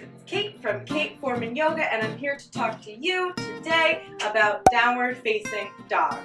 it's Kate from Kate Forman Yoga, and I'm here to talk to you today about downward facing dog,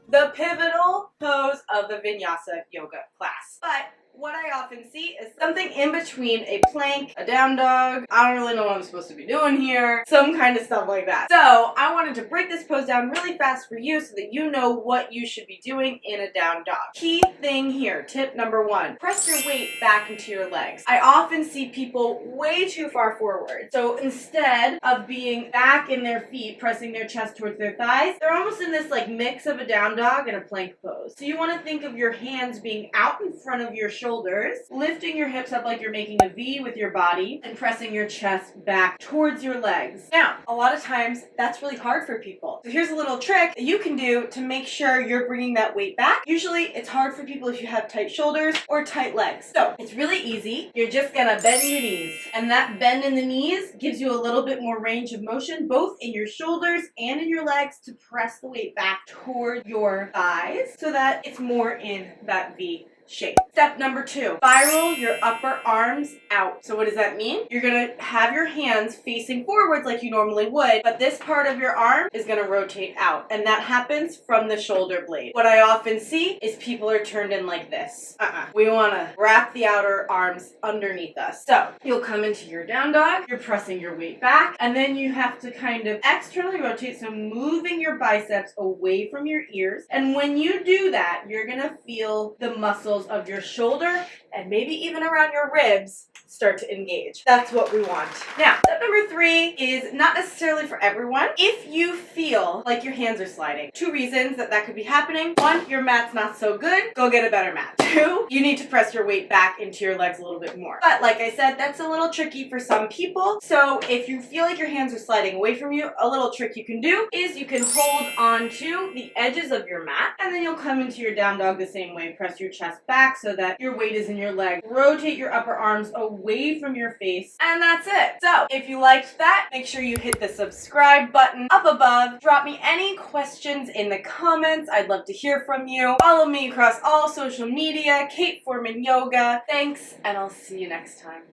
the pivotal pose of the Vinyasa yoga class. But what I often see is something in between a plank, a down dog, I don't really know what I'm supposed to be doing here, some kind of stuff like that. So I wanted to break this pose down really fast for you so that you know what you should be doing in a down dog. Key thing here, tip number one, press your weight back into your legs. I often see people way too far forward. So instead of being back in their feet, pressing their chest towards their thighs, they're almost in this like mix of a down dog and a plank pose. So you want to think of your hands being out in front of your shoulders, lifting your hips up like you're making a V with your body, and pressing your chest back towards your legs. Now, a lot of times that's really hard for people. So here's a little trick that you can do to make sure you're bringing that weight back. Usually it's hard for people if you have tight shoulders or tight legs. So it's really easy. You're just gonna bend your knees, and that bend in the knees gives you a little bit more range of motion both in your shoulders and in your legs to press the weight back toward your thighs so that it's more in that V shape. Step number two, spiral your upper arms out. So what does that mean? You're gonna have your hands facing forwards like you normally would, but this part of your arm is gonna rotate out, and that happens from the shoulder blade. What I often see is people are turned in like this. We wanna wrap the outer arms underneath us. So you'll come into your down dog, you're pressing your weight back, and then you have to kind of externally rotate, so moving your biceps away from your ears. And when you do that, you're gonna feel the muscles of your shoulder and maybe even around your ribs start to engage. That's what we want. Now, step number three is not necessarily for everyone. If you feel like your hands are sliding, two reasons that could be happening. One, your mat's not so good. Go get a better mat. Two, you need to press your weight back into your legs a little bit more. But like I said, that's a little tricky for some people. So if you feel like your hands are sliding away from you, a little trick you can do is you can hold onto the edges of your mat, and then you'll come into your down dog the same way. Press your chest back so that your weight is in your leg. Rotate your upper arms away from your face, and that's it. So if you liked that, make sure you hit the subscribe button up above. Drop me any questions in the comments. I'd love to hear from you. Follow me across all social media, Kate Forman Yoga. Thanks, and I'll see you next time.